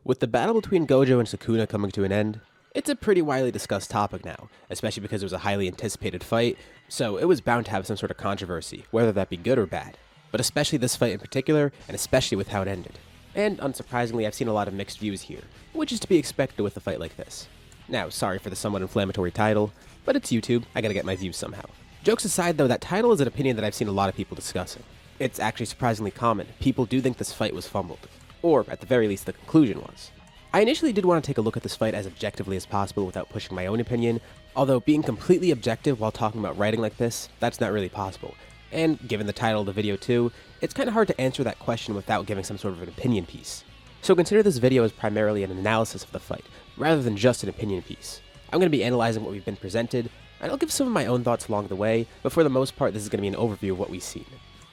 With the battle between Gojo and Sukuna coming to an end, it's a pretty widely discussed topic now, especially because it was a highly anticipated fight, so it was bound to have some sort of controversy, whether that be good or bad. But especially this fight in particular, and especially with how it ended. And unsurprisingly, I've seen a lot of mixed views here, which is to be expected with a fight like this. Now, sorry for the somewhat inflammatory title, but it's YouTube, I gotta get my views somehow. Jokes aside though, that title is an opinion that I've seen a lot of people discussing. It's actually surprisingly common. People do think this fight was fumbled. Or, at the very least, the conclusion was. I initially did want to take a look at this fight as objectively as possible without pushing my own opinion, although being completely objective while talking about writing like this, that's not really possible. And given the title of the video too, it's kinda hard to answer that question without giving some sort of an opinion piece. So consider this video as primarily an analysis of the fight, rather than just an opinion piece. I'm going to be analyzing what we've been presented, and I'll give some of my own thoughts along the way, but for the most part this is going to be an overview of what we've seen,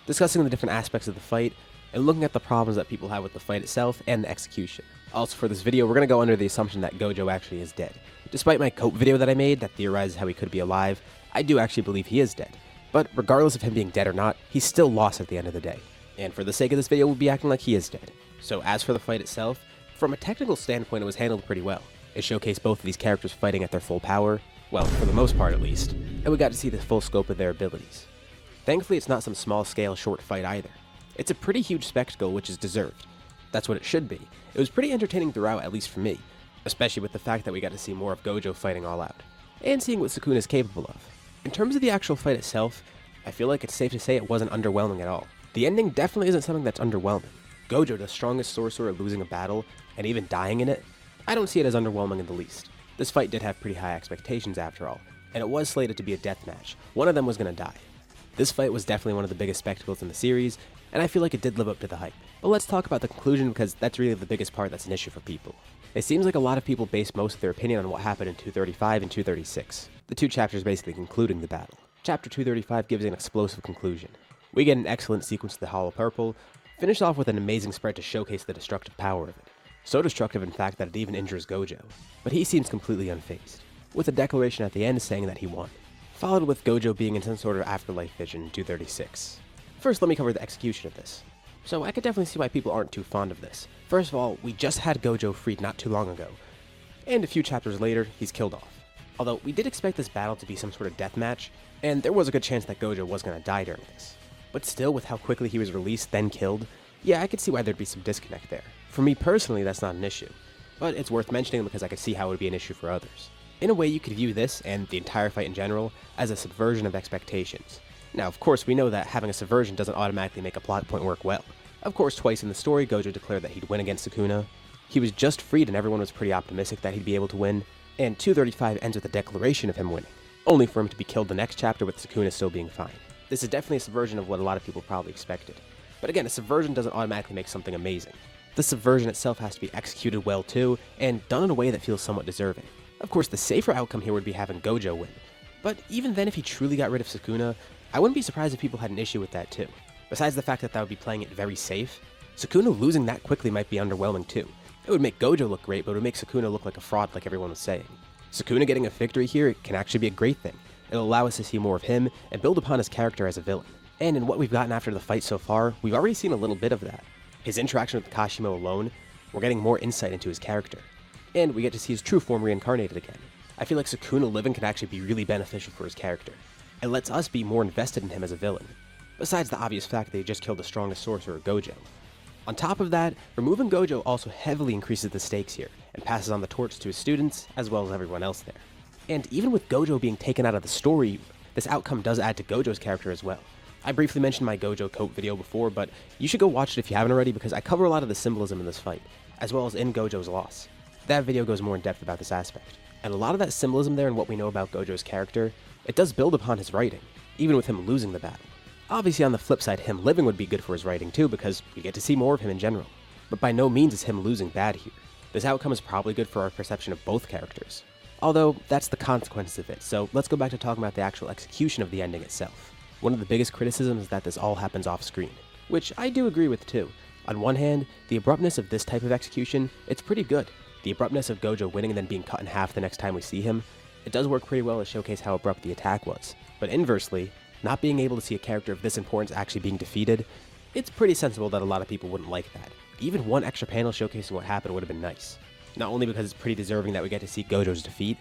discussing the different aspects of the fight, and looking at the problems that people have with the fight itself and the execution. Also for this video, we're going to go under the assumption that Gojo actually is dead. Despite my cope video that I made that theorizes how he could be alive, I do actually believe he is dead. But regardless of him being dead or not, he's still lost at the end of the day. And for the sake of this video, we'll be acting like he is dead. So as for the fight itself, from a technical standpoint it was handled pretty well. It showcased both of these characters fighting at their full power, well, for the most part at least, and we got to see the full scope of their abilities. Thankfully it's not some small scale short fight either. It's a pretty huge spectacle which is deserved. That's what it should be. It was pretty entertaining throughout, at least for me, especially with the fact that we got to see more of Gojo fighting all out, and seeing what Sukuna is capable of. In terms of the actual fight itself, I feel like it's safe to say it wasn't underwhelming at all. The ending definitely isn't something that's underwhelming. Gojo, the strongest sorcerer, losing a battle, and even dying in it, I don't see it as underwhelming in the least. This fight did have pretty high expectations after all, and it was slated to be a death match. One of them was going to die. This fight was definitely one of the biggest spectacles in the series, and I feel like it did live up to the hype. But let's talk about the conclusion because that's really the biggest part that's an issue for people. It seems like a lot of people base most of their opinion on what happened in 235 and 236, the two chapters basically concluding the battle. Chapter 235 gives an explosive conclusion. We get an excellent sequence of the Hollow Purple, finished off with an amazing spread to showcase the destructive power of it. So destructive in fact that it even injures Gojo, but he seems completely unfazed, with a declaration at the end saying that he won, followed with Gojo being in some sort of afterlife vision in 236. First let me cover the execution of this. So I could definitely see why people aren't too fond of this. First of all, we just had Gojo freed not too long ago, and a few chapters later, he's killed off. Although we did expect this battle to be some sort of death match, and there was a good chance that Gojo was going to die during this. But still, with how quickly he was released, then killed, yeah, I could see why there'd be some disconnect there. For me personally, that's not an issue, but it's worth mentioning because I could see how it would be an issue for others. In a way, you could view this, and the entire fight in general, as a subversion of expectations. Now, of course, we know that having a subversion doesn't automatically make a plot point work well. Of course, twice in the story, Gojo declared that he'd win against Sukuna. He was just freed and everyone was pretty optimistic that he'd be able to win, and 235 ends with a declaration of him winning, only for him to be killed the next chapter with Sukuna still being fine. This is definitely a subversion of what a lot of people probably expected. But again, a subversion doesn't automatically make something amazing. The subversion itself has to be executed well too, and done in a way that feels somewhat deserving. Of course, the safer outcome here would be having Gojo win, but even then if he truly got rid of Sukuna, I wouldn't be surprised if people had an issue with that too. Besides the fact that would be playing it very safe, Sukuna losing that quickly might be underwhelming too. It would make Gojo look great, but it would make Sukuna look like a fraud like everyone was saying. Sukuna getting a victory here can actually be a great thing. It'll allow us to see more of him and build upon his character as a villain. And in what we've gotten after the fight so far, we've already seen a little bit of that. His interaction with Kashimo alone, we're getting more insight into his character. And we get to see his true form reincarnated again. I feel like Sukuna living can actually be really beneficial for his character. It lets us be more invested in him as a villain, besides the obvious fact that he just killed the strongest sorcerer, Gojo. On top of that, removing Gojo also heavily increases the stakes here, and passes on the torch to his students, as well as everyone else there. And even with Gojo being taken out of the story, this outcome does add to Gojo's character as well. I briefly mentioned my Gojo coat video before, but you should go watch it if you haven't already because I cover a lot of the symbolism in this fight, as well as in Gojo's loss. That video goes more in depth about this aspect. And a lot of that symbolism there and what we know about Gojo's character, it does build upon his writing, even with him losing the battle. Obviously on the flip side, him living would be good for his writing too because we get to see more of him in general. But by no means is him losing bad here. This outcome is probably good for our perception of both characters. Although, that's the consequence of it, so let's go back to talking about the actual execution of the ending itself. One of the biggest criticisms is that this all happens off screen, which I do agree with too. On one hand, the abruptness of this type of execution, it's pretty good. The abruptness of Gojo winning and then being cut in half the next time we see him, it does work pretty well to showcase how abrupt the attack was. But inversely, not being able to see a character of this importance actually being defeated, it's pretty sensible that a lot of people wouldn't like that. even one extra panel showcasing what happened would have been nice. Not only because it's pretty deserving that we get to see Gojo's defeat,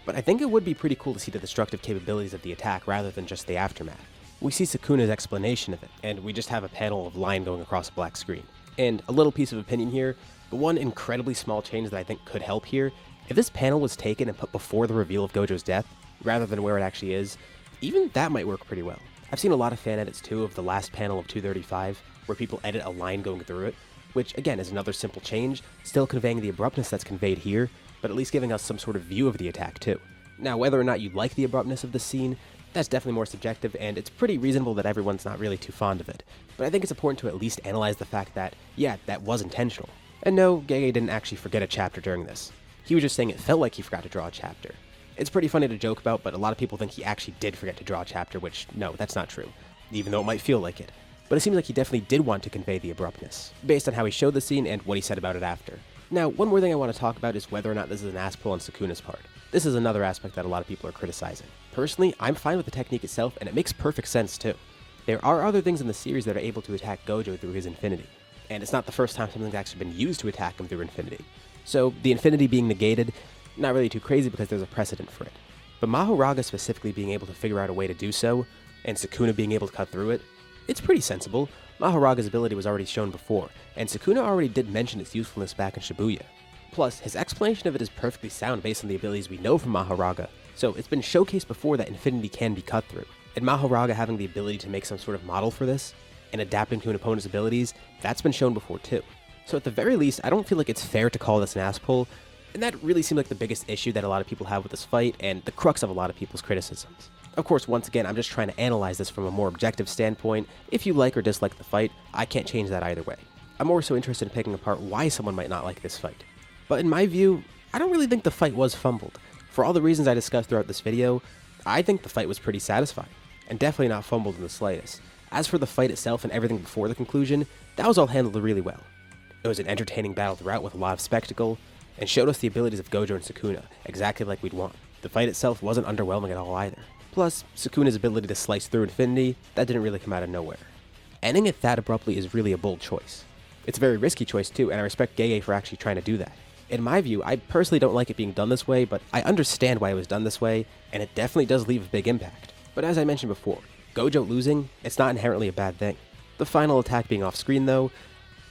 but I think it would be pretty cool to see the destructive capabilities of the attack rather than just the aftermath. We see Sukuna's explanation of it, and we just have a panel of line going across a black screen. And a little piece of opinion here, but one incredibly small change that I think could help here, if this panel was taken and put before the reveal of Gojo's death, rather than where it actually is, even that might work pretty well. I've seen a lot of fan edits too of the last panel of 235, where people edit a line going through it, which again is another simple change, still conveying the abruptness that's conveyed here, but at least giving us some sort of view of the attack too. Now, whether or not you like the abruptness of the scene, that's definitely more subjective, and it's pretty reasonable that everyone's not really too fond of it. But I think it's important to at least analyze the fact that, yeah, that was intentional. And no, Gege didn't actually forget a chapter during this. He was just saying it felt like he forgot to draw a chapter. It's pretty funny to joke about, but a lot of people think he actually did forget to draw a chapter, which, no, that's not true, even though it might feel like it. But it seems like he definitely did want to convey the abruptness, based on how he showed the scene and what he said about it after. Now, one more thing I want to talk about is whether or not this is an ass pull on Sukuna's part. This is another aspect that a lot of people are criticizing. Personally, I'm fine with the technique itself, and it makes perfect sense too. There are other things in the series that are able to attack Gojo through his infinity, and it's not the first time something's actually been used to attack him through infinity. So, the infinity being negated, not really too crazy because there's a precedent for it. But Mahoraga specifically being able to figure out a way to do so, and Sukuna being able to cut through it, it's pretty sensible. Mahoraga's ability was already shown before, and Sukuna already did mention its usefulness back in Shibuya. Plus, his explanation of it is perfectly sound based on the abilities we know from Mahoraga, so it's been showcased before that infinity can be cut through. And Mahoraga having the ability to make some sort of model for this, and adapting to an opponent's abilities, that's been shown before too. So at the very least, I don't feel like it's fair to call this an ass pull, and that really seemed like the biggest issue that a lot of people have with this fight, and the crux of a lot of people's criticisms. Of course, once again, I'm just trying to analyze this from a more objective standpoint. If you like or dislike the fight, I can't change that either way. I'm more so interested in picking apart why someone might not like this fight. But in my view, I don't really think the fight was fumbled. For all the reasons I discussed throughout this video, I think the fight was pretty satisfying, and definitely not fumbled in the slightest. As for the fight itself and everything before the conclusion, that was all handled really well. It was an entertaining battle throughout with a lot of spectacle, and showed us the abilities of Gojo and Sukuna, exactly like we'd want. The fight itself wasn't underwhelming at all either. Plus, Sukuna's ability to slice through infinity, that didn't really come out of nowhere. Ending it that abruptly is really a bold choice. It's a very risky choice too, and I respect Gege for actually trying to do that. In my view, I personally don't like it being done this way, but I understand why it was done this way, and it definitely does leave a big impact. But as I mentioned before, Gojo losing, it's not inherently a bad thing. The final attack being off screen though,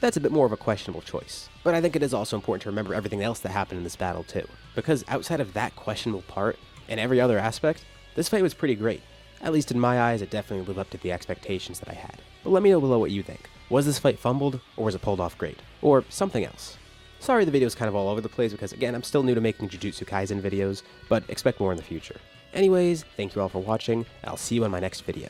that's a bit more of a questionable choice. But I think it is also important to remember everything else that happened in this battle too, because outside of that questionable part, and every other aspect, this fight was pretty great. At least in my eyes, it definitely lived up to the expectations that I had. But let me know below what you think. Was this fight fumbled, or was it pulled off great? Or something else? Sorry the video's kind of all over the place because again, I'm still new to making Jujutsu Kaisen videos, but expect more in the future. Anyways, thank you all for watching, and I'll see you in my next video.